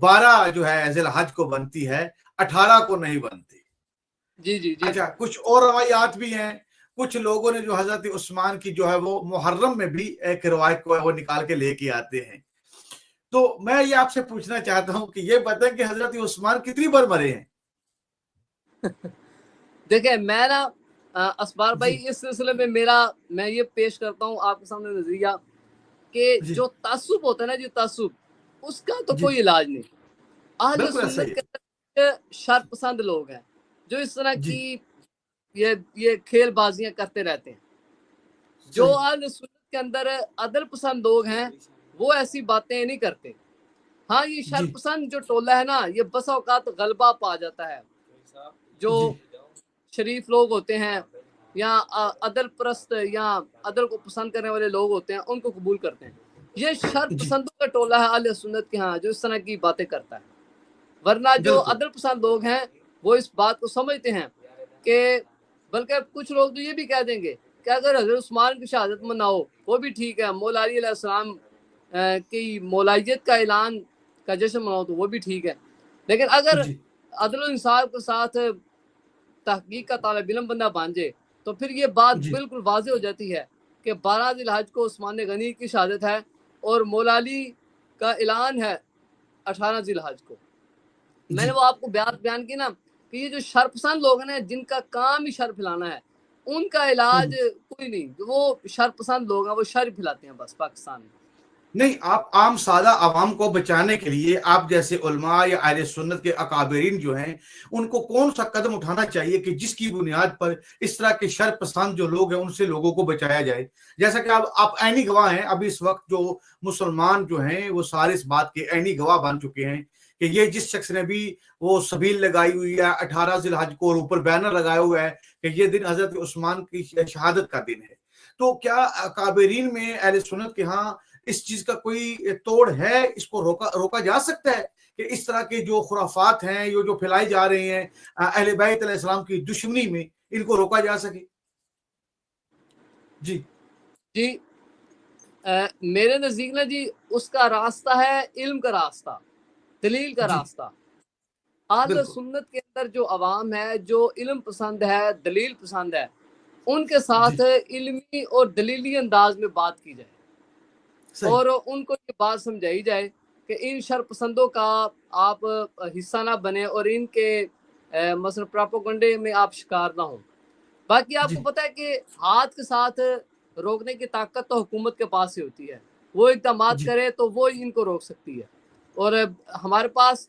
12 جو ہے ذی الحج کو بنتی ہے، 18 کو نہیں بنتی. جی. اچھا، کچھ اور روایات بھی ہیں. کچھ لوگوں نے جو حضرت عثمان کی جو ہے وہ محرم میں بھی ایک روایت کو وہ نکال کے لے کے آتے ہیں. تو میں یہ آپ سے پوچھنا چاہتا ہوں کہ یہ بتائیں کہ حضرت عثمان کتنی بار مرے ہیں؟ دیکھیں میں نا اسبار بھائی، اس سلسلے میں میں یہ پیش کرتا ہوں آپ کے سامنے نظریہ کہ جو تعصب ہوتا ہے نا، جو تعصب، اس کا تو کوئی علاج نہیں. اہل سنت کے شر پسند لوگ ہیں جو اس طرح کی یہ کھیل بازیاں کرتے رہتے ہیں. جو اہل سنت کے اندر عدل پسند لوگ ہیں وہ ایسی باتیں نہیں کرتے. ہاں، یہ شر پسند جو ٹولہ ہے نا، یہ بس اوقات غلبہ پا جاتا ہے. جو شریف لوگ ہوتے ہیں یا عدل پرست یا عدل کو پسند کرنے والے لوگ ہوتے ہیں، ان کو قبول کرتے ہیں. یہ شر پسندوں کا ٹولہ ہے اہل سنت کے ہاں جو اس طرح کی باتیں کرتا ہے. ورنہ جو عدل پسند لوگ ہیں وہ اس بات کو سمجھتے ہیں کہ، بلکہ کچھ لوگ تو یہ بھی کہہ دیں گے کہ اگر حضرت عثمان کی شہادت مناؤ وہ بھی ٹھیک ہے، مولا علی علیہ السلام کی مولائیت کا اعلان کا جشن مناؤ تو وہ بھی ٹھیک ہے. لیکن اگر عدل و انصاف کے ساتھ تحقیق کا طالب علم بندہ بن جائے تو پھر یہ بات بالکل واضح ہو جاتی ہے کہ 12 ذی الحج کو عثمان غنی کی شہادت ہے اور مولا علی کا اعلان ہے 18 ذی الحج کو. میں نے وہ آپ کو بیان کی نا کہ یہ جو شر پسند لوگ ہیں جن کا کام ہی شر پھیلانا ہے، ان کا علاج کوئی نہیں. وہ شر پسند لوگ ہیں، وہ شر پھیلاتے ہیں بس پاکستان میں. نہیں، آپ عام سادہ عوام کو بچانے کے لیے آپ جیسے علماء یا اہل سنت کے اکابرین جو ہیں ان کو کون سا قدم اٹھانا چاہیے کہ جس کی بنیاد پر اس طرح کے شر پسند جو لوگ ہیں ان سے لوگوں کو بچایا جائے؟ جیسا کہ آپ عینی گواہ ہیں، ابھی اس وقت جو مسلمان جو ہیں وہ سارے اس بات کے عینی گواہ بن چکے ہیں کہ یہ جس شخص نے بھی وہ سبیل لگائی ہوئی ہے 18 ذی الحج کو اور اوپر بینر لگایا ہوا ہے کہ یہ دن حضرت عثمان کی شہادت کا دن ہے، تو کیا اکابرین میں اہل سنت کے ہاں اس چیز کا کوئی توڑ ہے؟ اس کو روکا جا سکتا ہے کہ اس طرح کے جو خرافات ہیں جو پھیلائی جا رہے ہیں اہل بیت علیہ السلام کی دشمنی میں، ان کو روکا جا سکے؟ جی میرے نزدیک نا جی اس کا راستہ ہے علم کا راستہ، دلیل کا جی راستہ۔ اہل بالکل سنت کے اندر جو عوام ہے، جو علم پسند ہے، دلیل پسند ہے، ان کے ساتھ جی علمی اور دلیلی انداز میں بات کی جائے، صحیح اور ان کو یہ بات سمجھائی جائے کہ ان شر پسندوں کا آپ حصہ نہ بنے اور ان کے مثلا پراپوگنڈے میں آپ شکار نہ ہوں۔ باقی آپ کو جی پتہ ہے کہ ہاتھ کے ساتھ روکنے کی طاقت تو حکومت کے پاس ہی ہوتی ہے، وہ اقدامات جی کرے تو وہ ان کو روک سکتی ہے۔ اور ہمارے پاس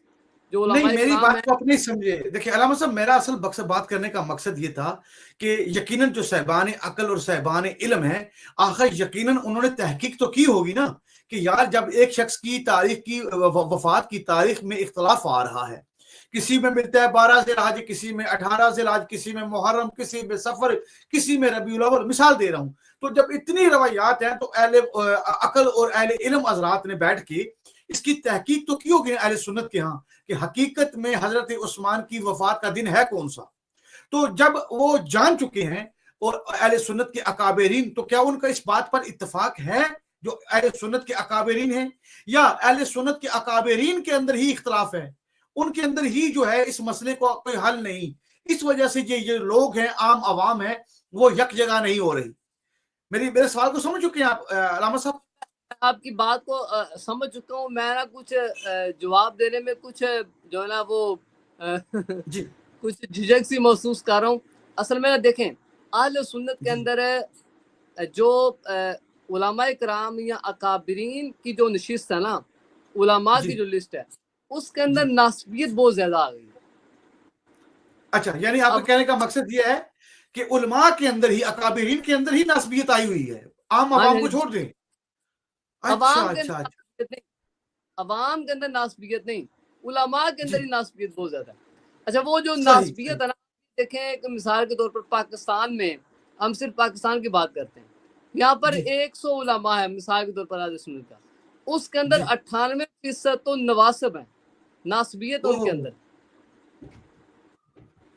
جو نہیں، علماء میری کرام بات ہیں، کو آپ نہیں سمجھے۔ دیکھیں علامہ صاحب، میرا اصل بات کرنے کا مقصد یہ تھا کہ یقیناً جو صاحبان عقل اور صاحبان علم ہیں، آخر یقیناً انہوں نے تحقیق تو کی ہوگی نا کہ یار جب ایک شخص کی تاریخ کی وفات کی تاریخ میں اختلاف آ رہا ہے، کسی میں ملتا ہے 12 ذی الحج، کسی میں 18 ذی الحج، کسی میں محرم، کسی میں سفر، کسی میں ربیع الاول، مثال دے رہا ہوں۔ تو جب اتنی روایات ہیں تو اہل عقل اور اہل علم حضرات نے بیٹھ کے اس کی تحقیق تو کی ہوگی اہل سنت کے ہاں کہ حقیقت میں حضرت عثمان کی وفات کا دن ہے کون سا۔ تو جب وہ جان چکے ہیں اور اہل سنت کے اکابرین، تو کیا ان کا اس بات پر اتفاق ہے جو اہل سنت کے اکابرین ہیں، یا اہل سنت کے اکابرین کے اندر ہی اختلاف ہے، ان کے اندر ہی جو ہے اس مسئلے کو کوئی حل نہیں، اس وجہ سے یہ لوگ ہیں، عام عوام ہیں، وہ یک جگہ نہیں ہو رہی۔ میرے سوال کو سمجھ چکے ہیں آپ علامہ صاحب؟ آپ کی بات کو سمجھ چکا ہوں میں نا، کچھ جواب دینے میں کچھ جو ہے نا وہ جی کچھ جھجک سی محسوس کر رہا ہوں۔ اصل میں نا دیکھیں، اہل سنت کے جی اندر جو علماء کرام یا اکابرین کی جو نشست ہے نا، علماء جی کی جو لسٹ ہے، اس کے اندر جی ناسبیت بہت زیادہ آ گئی ہے۔ اچھا، یعنی آپ کے اب کہنے کا مقصد یہ ہے کہ علماء کے اندر ہی، اکابرین کے اندر ہی نسبیت آئی ہوئی ہے، عام ہاں جی، عوام ہاں کو جی، چھوڑ دیں۔ اچھا عوام کے اچھا اندر اچھا ناسبیت نہیں، عوام کے اندر ناسبیت نہیں، علماء کے اندر جی ہی ناسبیت بہت زیادہ ہے۔ اچھا، وہ جو صحیح صحیح ناسبیت ہے نا، دیکھیں ایک مثال کے طور پر پاکستان میں، ہم صرف پاکستان کی بات کرتے ہیں، یہاں پر جی 100 علماء ہے مثال کے طور پر اہل سنت کا، اس کے اندر جی 98% تو نواسب ہیں، ناسبیت ان کے اوہ، اندر۔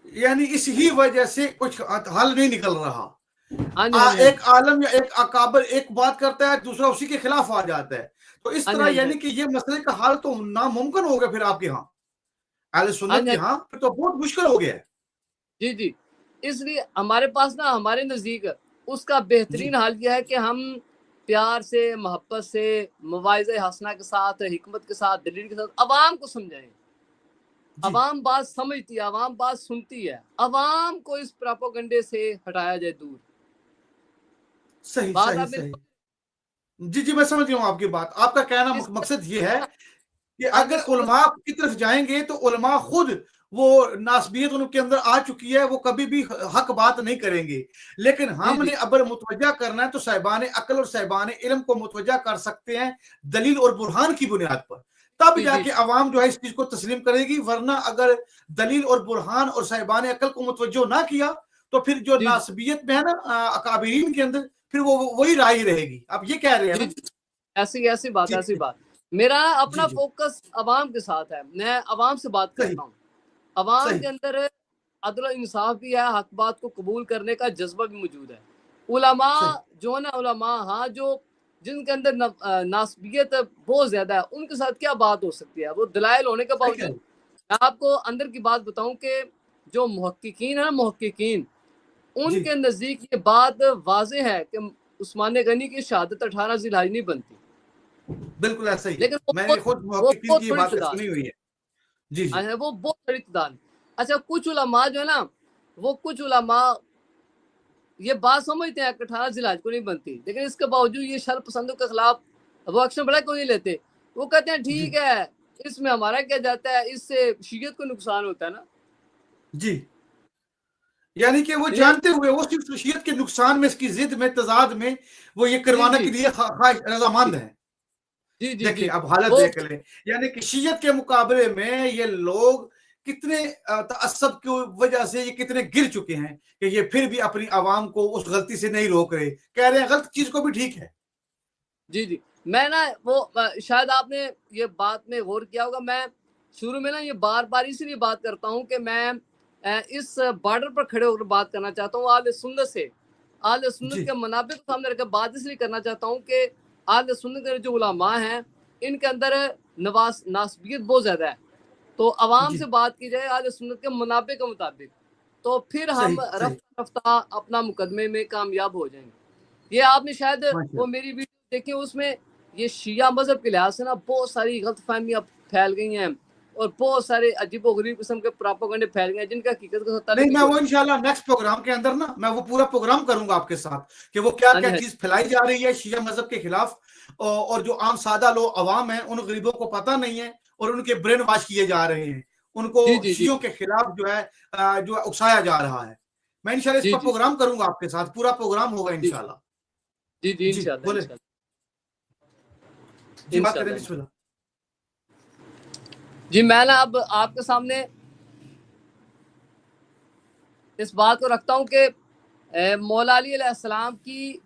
یعنی اس ہی وجہ سے کچھ حل نہیں نکل رہا۔ ہاں جی، ہاں جی، ہاں ایک جی، عالم یا ایک اکابر ایک بات کرتا ہے، دوسرا اسی کے خلاف آ جاتا ہے، تو اس ہاں جی، طرح ہاں جی، یعنی کہ یہ مسئلے کا حل تو ناممکن ہو گیا پھر آپ کے ہاں، اہل ہاں سنت جی، کے ہاں پھر تو بہت مشکل ہو گیا ہے۔ جی جی، اس لیے ہمارے پاس نا، ہمارے نزدیک اس کا جی بہترین حل یہ ہے کہ ہم پیار سے، محبت سے، مواعظ حسنہ کے ساتھ، حکمت کے ساتھ، دلیل کے ساتھ عوام کو سمجھائیں۔ جی عوام بات سمجھتی ہے، عوام بات سنتی ہے، عوام کو اس پراپوگنڈے سے ہٹایا جائے دور۔ صحیح بات صحیح آپ صحیح، میری جی جی میں سمجھ گیا ہوں آپ کی بات۔ آپ کا کہنا اس مقصد یہ ہے کہ اہل اگر سنت، علماء کی طرف جائیں گے تو علماء خود وہ ناسبیت ان کے اندر آ چکی ہے، وہ کبھی بھی حق بات نہیں کریں گے، لیکن جی ہم جی نے ابر متوجہ کرنا ہے تو صاحبان عقل اور صاحبان علم کو متوجہ کر سکتے ہیں دلیل اور برہان کی بنیاد پر، تب جی جا جی کے جی عوام جو ہے اس چیز کو تسلیم کرے گی، ورنہ اگر دلیل اور برہان اور صاحبان عقل کو متوجہ نہ کیا تو پھر جو جی ناسبیت میں ہے نا اکابرین کے اندر، پھر وہ وہی رائے رہے گی۔ آپ یہ کہہ رہے ہیں جی نا؟ جی، ایسی بات، جی ایسی بات۔ میرا جی اپنا جی فوکس عوام کے ساتھ ہے، میں عوام سے بات صحیح کرتا ہوں۔ عوام صحیح کے اندر عدل و انصاف بھی ہے، حق بات کو قبول کرنے کا جذبہ بھی موجود ہے۔ علماء صحیح جو ہے نا، علماء ہاں، جو جن کے اندر ناسبیت بہت زیادہ ہے، ان کے ساتھ کیا بات ہو سکتی ہے؟ وہ دلائل ہونے کے صحیح کہہ باوجود، رہے میں آپ کو اندر کی بات بتاؤں کہ جو محققین ہیں نا، محققین، ان جی کے نزدیک یہ بات واضح ہے کہ عثمان غنی کی شہادت 18 ذی الحج نہیں بنتی، بالکل ایسا ہی ہے، لیکن میں نے خود وہ محققین بہت کی یہ بڑی بات تعداد سنی ہوئی ہے۔ جی جی ہے، وہ بہت بڑی تعداد۔ اچھا، کچھ علماء جو ہے نا، وہ کچھ علماء یہ بات سمجھتے ہیں کہ 18 ذی الحج کو نہیں بنتی، لیکن اس کے باوجود یہ شر پسندوں کے خلاف وہ ایکشن بڑا کیوں نہیں لیتے؟ وہ کہتے ہیں جی ٹھیک ہے، اس میں ہمارا کیا جاتا ہے، اس سے شیعت کو نقصان ہوتا ہے نا۔ جی، یعنی کہ وہ لہٰذا جانتے ہوئے وہ صرف شریعت کے نقصان میں، اس کی ضد میں، تضاد میں وہ یہ جی کروانے جی کے لیے خواہش رضامند ہیں۔ جی جی دیکھیں جی، اب حالت وہ دیکھ لیں، یعنی کہ شیعت کے مقابلے میں یہ لوگ کتنے تعصب کی وجہ سے یہ کتنے گر چکے ہیں کہ یہ پھر بھی اپنی عوام کو اس غلطی سے نہیں روک رہے، کہہ رہے ہیں غلط چیز کو بھی ٹھیک ہے۔ جی جی، میں نا وہ شاید آپ نے یہ بات میں غور کیا ہوگا، میں شروع میں نا یہ بار بار اس لیے بات کرتا ہوں کہ میں اس بارڈر پر کھڑے ہو کر بات کرنا چاہتا ہوں اہل سنت سے، اہل سنت جی کے منابع کو سامنے رکھ کر بات اس لیے کرنا چاہتا ہوں کہ اہل سنت کے جو علماء ہیں ان کے اندر ناسبیت بہت زیادہ ہے. تو عوام جی سے بات کی جائے اہل سنت کے منابع کے مطابق تو پھر ہم صحیح صحیح رفتہ رفتہ اپنا مقدمے میں کامیاب ہو جائیں گے. یہ آپ نے شاید ماشاء وہ میری ویڈیو دیکھی, اس میں یہ شیعہ مذہب کے لحاظ سے نا بہت ساری غلط فہمیاں پھیل گئی ہیں اور بہت سارے عجیب و غریب قسم کے پراپاگنڈے پھیل گئے ہیں جن کا حقیقت کے ساتھ تعلق نہیں, میں نہیں وہ ہوتا. انشاءاللہ نیکسٹ پروگرام کے اندر نا میں وہ پورا پروگرام کروں گا آپ کے ساتھ کہ وہ کیا ہاں کیا جی, چیز پھیلائی جا رہی ہے شیعہ مذہب کے خلاف, اور جو عام سادہ لوگ عوام ہیں ان غریبوں کو پتہ نہیں ہے اور ان کے برین واش کیے جا رہے ہیں, ان کو جی جی جی شیعوں کے خلاف جو ہے اکسایا جا رہا ہے. میں انشاءاللہ اس جی پر جی پروگرام کروں گا آپ کے ساتھ, پورا پروگرام ہوگا جی انشاءاللہ. جی جی جی انشاءاللہ بولے, انشاءاللہ جی بات کریں, انشاءاللہ. بسم اللہ. جی میں نا اب آپ کے سامنے اس بات کو رکھتا ہوں کہ مولا علی علیہ السلام کی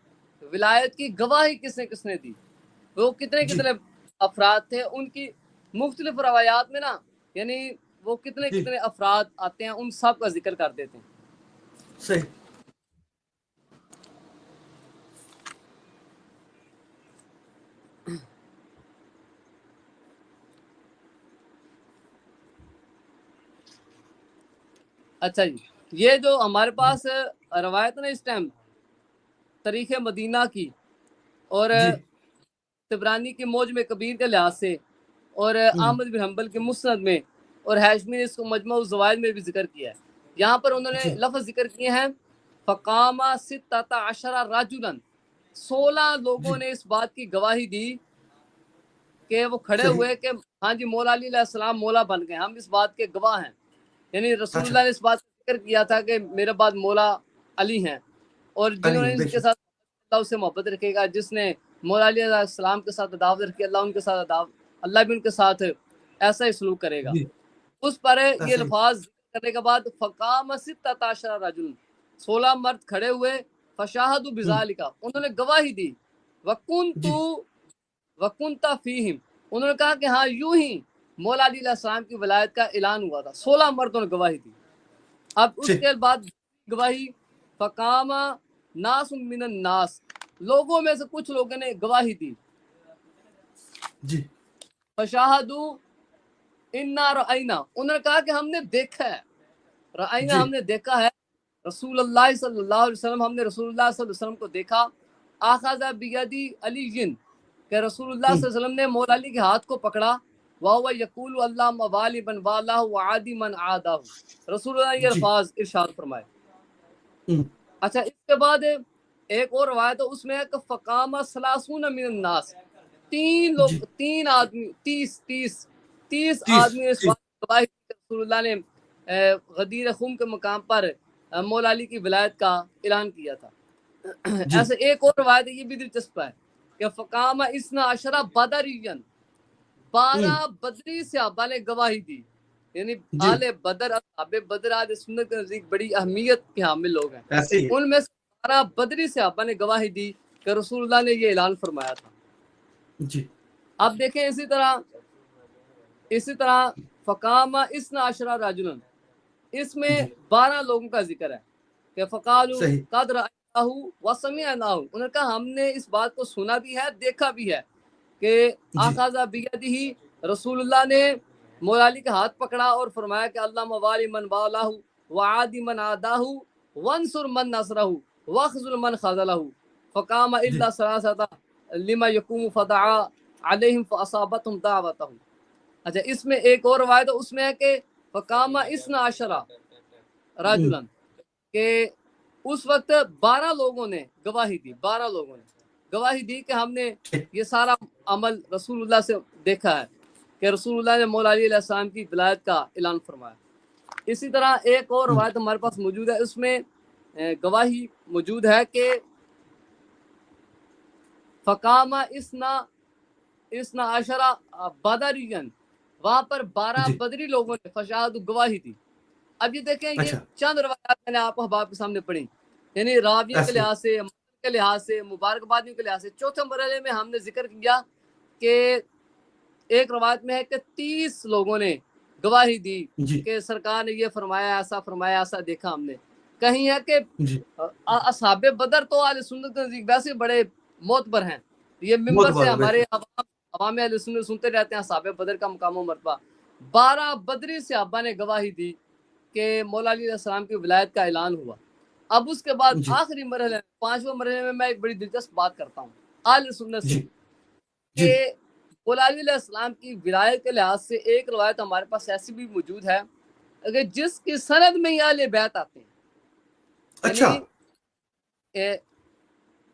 ولایت کی گواہی کس نے دی, وہ کتنے جی افراد تھے, ان کی مختلف روایات میں نا یعنی وہ جی کتنے افراد آتے ہیں, ان سب کا ذکر کر دیتے ہیں. صحیح. اچھا جی, یہ جو ہمارے پاس روایت نا اس ٹائم تاریخ مدینہ کی اور جی طبرانی کی موجم کبیر کے لحاظ سے اور احمد بن حنبل کے مسند میں اور ہاشمی نے اس کو مجموع الزوائد میں بھی ذکر کیا ہے. یہاں پر انہوں نے جی لفظ ذکر کیے ہیں فقامہ ستۃ عشر رجلا, 16 لوگوں جی نے اس بات کی گواہی دی کہ وہ کھڑے صحیح. ہوئے کہ ہاں جی مولا علی علیہ السلام مولا بن گئے, ہم اس بات کے گواہ ہیں. یعنی رسول اچھا, اللہ نے اس بات کا ذکر کیا تھا کہ میرے بعد مولا علی ہیں, اور جنہوں علی نے ہیں ان بے کے شک. ساتھ اللہ سے محبت رکھے گا, جس نے مولا علی علیہ السلام کے ساتھ عداوت رکھی اللہ ان کے ساتھ عداوت, اللہ بھی ان کے ساتھ ایسا ہی سلوک کرے گا. جی اس پر یہ صحیح. الفاظ ذکر کرنے کے بعد فقام ستۃ عشر رجل, 16 مرد کھڑے ہوئے, فشاہدوا بذالک, انہوں نے گواہی دی, جی وکنت فیہم, انہوں نے کہا کہ ہاں یوں ہی مولا علی علیہ السلام کی ولایت کا اعلان ہوا تھا. 16 مردوں نے گواہی دی. اب اس صحیح. کے بعد گواہی فقام ناس من الناس, لوگوں میں سے کچھ لوگوں نے گواہی دی, جی فشاہدوا انا رأینا, انہوں نے کہا کہ ہم نے دیکھا ہے, رأینا جی ہم نے دیکھا ہے, رسول اللہ صلی اللہ علیہ وسلم, ہم نے رسول اللہ صلی اللہ علیہ وسلم کو دیکھا, آخذ بیدی علی جن, کہ رسول اللہ صلی اللہ علیہ وسلم نے مولا علی کے ہاتھ کو پکڑا, وَهُوَ يَقُولُ اللَّهُمَّ وَالِ مَنْ وَالَاهُ وَعَادِ مَنْ عَادَاهُ, رسول اللہ نے یہ جی الفاظ ارشاد فرمائے. اچھا اس کے بعد ایک اور روایت ہے, اس میں ہے کہ فقام ثلاثون من الناس, 3 جی لوگ 3 آدمی 30 30 آدمی اس بات کی گواہی دی کہ رسول اللہ نے غدیر خم کے مقام پر مولا علی کی ولایت کا اعلان کیا تھا. جی ایسے ایک اور روایت ہے, یہ بھی دلچسپ ہے کہ فقام اسنا عشرہ بدرین, 12 بدری صحابہ نے گواہی دی. یعنی جی آل بدر, اصحاب بدر آج سنت کے نزدیک بڑی اہمیت کے حامل لوگ ہیں, ایسے ہی ہے. ان میں سے 12 بدری صحابہ نے گواہی دی کہ رسول اللہ نے یہ اعلان فرمایا تھا. جی اب دیکھیں اسی طرح فقام اسنا عشرہ رجلا, اس میں جی 12 لوگوں کا ذکر ہے کہ فقالوا صحیح. قد رأیناہ وسمعناہ, انہوں نے کہا ہم نے اس بات کو سنا بھی ہے دیکھا بھی ہے کہ جی آخذ بیدہ, رسول اللہ نے مولا علی کا ہاتھ پکڑا اور فرمایا کہ اللہم والی من والاہ وعادی من عاداہ وانصر من نصرہ واخذل من خذلہ, فقام جی الا ثلاثۃ لما یقوم فدعا علیہم فاصابتہم دعوتہ. اچھا اس میں ایک اور روایت ہے, اس میں ہے کہ فقام اسنا عشرہ رجلا, کہ اس وقت 12 لوگوں نے گواہی دی, 12 لوگوں نے گواہی دی کہ ہم نے یہ سارا عمل رسول اللہ سے دیکھا ہے کہ رسول اللہ نے مولا علی علیہ السلام کی ولایت کا اعلان فرمایا. اسی طرح ایک اور روایت ہمارے پاس موجود ہے, اس میں گواہی موجود ہے کہ فقام اسنا عشرہ بدرین, وہاں پر 12 جی بدری لوگوں نے فشاہد گواہی دی. اب یہ دیکھیں, یہ اچھا چند روایات میں نے آپ احباب کے سامنے پڑھی, یعنی راویوں کے ایسے لحاظ سے, کے لحاظ سے, مبارکبادیوں کے لحاظ سے. چوتھے مرحلے میں ہم نے ذکر کیا کہ ایک روایت میں ہے کہ 30 لوگوں نے گواہی دی جی کہ سرکار نے یہ فرمایا, ایسا دیکھا ہم نے. کہیں ہے کہ جی اصحاب بدر تو اہل سنت کے نزدیک ویسے بڑے معتبر ہیں, یہ ممبر سے ہمارے عوام اہل سنت سنتے رہتے ہیں صحابہ بدر کا مقام و مرتبہ. 12 بدری صحابہ نے گواہی دی کہ مولا علی علیہ السلام کی ولایت کا اعلان ہوا. اب اس کے بعد آخری مرحلے 5ویں مرحلے میں ایک بڑی دلچسپ بات کرتا ہوں اہل سنت سے کہ مولا علی علیہ السلام کی ولایت کے لحاظ سے ایک روایت ہمارے پاس ایسی بھی موجود ہے کہ جس کی سند میں یہ اہل بیت آتے ہیں. اچھا.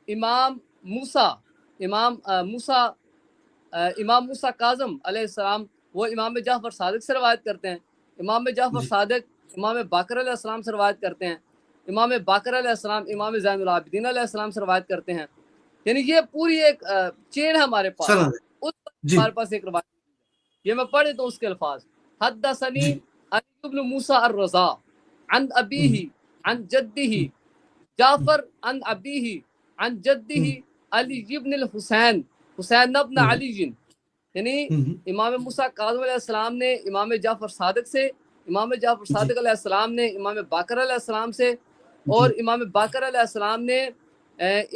امام موسیٰ کاظم علیہ السلام وہ امام جعفر صادق سے روایت کرتے ہیں. امام جعفر صادق امام باقر علیہ السلام سے روایت کرتے ہیں. امام باقر علیہ السلام امام زین العابدین علیہ السلام سے روایت کرتے ہیں. یعنی یہ پوری ایک چین ہے ہمارے پاس. ہمارے پاس ایک روایت یہ میں پڑھ دیتا ہوں اس کے الفاظ. حدثنی علی بن موسیٰ الرضا عن ابیہ عن جدہ جعفر عن ابیہ عن جدہ علی بن الحسین حسین ابن علی. یعنی امام موسیٰ کاظم علیہ السلام نے امام جعفر صادق سے, امام جعفر صادق علیہ السلام نے امام باقر علیہ السلام سے, اور امام باقر علیہ السلام نے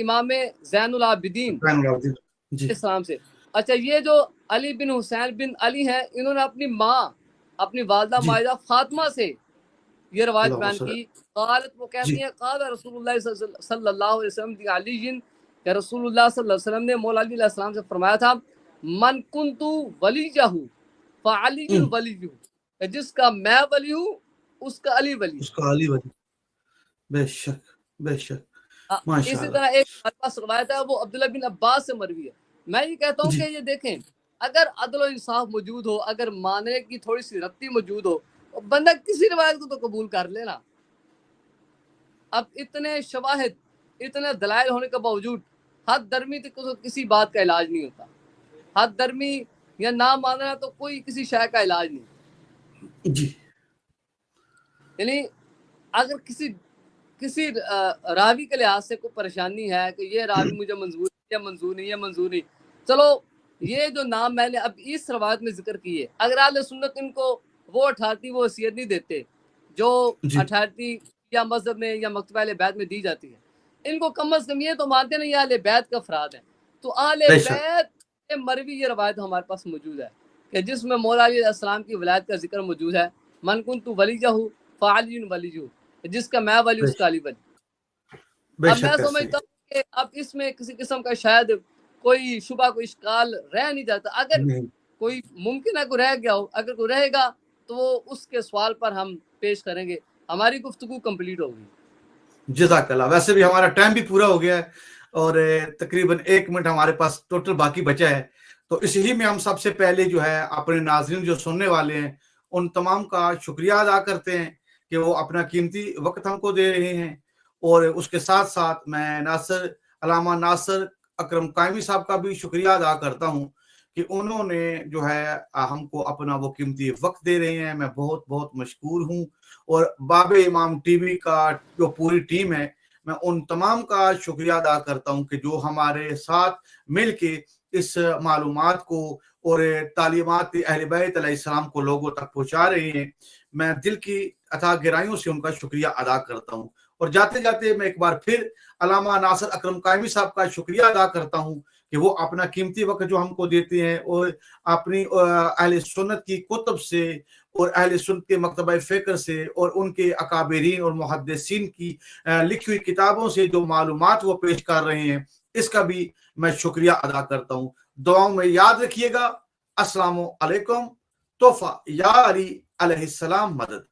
امام زین العابدین السلام سے. اچھا, یہ جو علی بن حسین بن علی ہیں انہوں نے اپنی ماں اپنی والدہ مائدہ فاطمہ سے یہ روایت بیان کی. قالت وہ کہتی ہیں قال رسول اللہ صلی اللہ علیہ وسلم علی کہ رسول اللہ صلی اللہ علیہ وسلم نے مولا علی علیہ السلام سے فرمایا تھا من کنتو ولیجہ فعلی ولیجہ, جس کا میں ولی ہوں اس کا علی ولی. بے شک بے شک. اسی طرح ایک پاس روایت ہے وہ عبداللہ بن عباس سے مروی ہے. میں یہ کہتا ہوں کہ یہ دیکھیں اگر عدل و انصاف موجود ہو, اگر ماننے کی تھوڑی سی رتی موجود ہو, بندہ کسی روایت کو تو قبول کر لینا. اب اتنے شواہد اتنے دلائل ہونے کے باوجود حد درمی تو کسی بات کا علاج نہیں ہوتا. حد درمی یا نہ ماننا تو کوئی کسی شے کا علاج نہیں. یعنی اگر کسی راوی کے لحاظ سے کوئی پریشانی ہے کہ یہ راوی مجھے منظور ہے یا منظور نہیں, یہ منظور نہیں, چلو یہ جو نام میں نے اب اس روایت میں ذکر کی ہے, اگر اہل سنت ان کو وہ اتھارٹی وہ حیثیت نہیں دیتے جو اتھارٹی یا مذہب میں یا مکتبہ اہل بیت میں دی جاتی ہے, ان کو کم از کم یہ تو مانتے نہیں اہل بیت کا افراد ہے. تو اہل بیت مروی یہ روایت ہمارے پاس موجود ہے کہ جس میں مولا علی علیہ السلام کی ولایت کا ذکر موجود ہے. من کنت ولیجہ فعلی ولیجہ, جس کا میں ولی اس کا علی ولی. اب میں سمجھتا ہوں کہ اب اس میں کسی قسم کا شاید کوئی شبہ کوئی اشکال رہ نہیں جاتا. اگر کوئی ممکن ہے کوئی رہ گیا ہو, اگر کوئی رہے گا تو وہ اس کے سوال پر ہم پیش کریں گے. ہماری گفتگو کمپلیٹ ہوگی. جزاک اللہ. ویسے بھی ہمارا ٹائم بھی پورا ہو گیا ہے اور تقریباً 1 منٹ ہمارے پاس ٹوٹل باقی بچا ہے. تو اس ہی میں ہم سب سے پہلے جو ہے اپنے ناظرین جو سننے والے ہیں ان تمام کا شکریہ ادا کرتے ہیں کہ وہ اپنا قیمتی وقت ہم کو دے رہے ہیں. اور اس کے ساتھ ساتھ میں علامہ ناصر اکرم قائمی صاحب کا بھی شکریہ ادا کرتا ہوں کہ انہوں نے جو ہے ہم کو اپنا وہ قیمتی وقت دے رہے ہیں. میں بہت بہت مشکور ہوں. اور باب امام ٹی وی کا جو پوری ٹیم ہے میں ان تمام کا شکریہ ادا کرتا ہوں کہ جو ہمارے ساتھ مل کے اس معلومات کو اور تعلیمات اہل بیت علیہ السلام کو لوگوں تک پہنچا رہے ہیں. میں دل کی اتھاہ گہرائیوں سے ان کا شکریہ ادا کرتا ہوں. اور جاتے جاتے میں ایک بار پھر علامہ ناصر اکرم قائمی صاحب کا شکریہ ادا کرتا ہوں کہ وہ اپنا قیمتی وقت جو ہم کو دیتے ہیں اور اپنی اہل سنت کی کتب سے اور اہل سنت کے مکتبہ فکر سے اور ان کے اکابرین اور محدثین کی لکھی ہوئی کتابوں سے جو معلومات وہ پیش کر رہے ہیں, اس کا بھی میں شکریہ ادا کرتا ہوں. دعاؤں میں یاد رکھیے گا. السلام علیکم. تحفہ یا علی علیہ السلام مدد.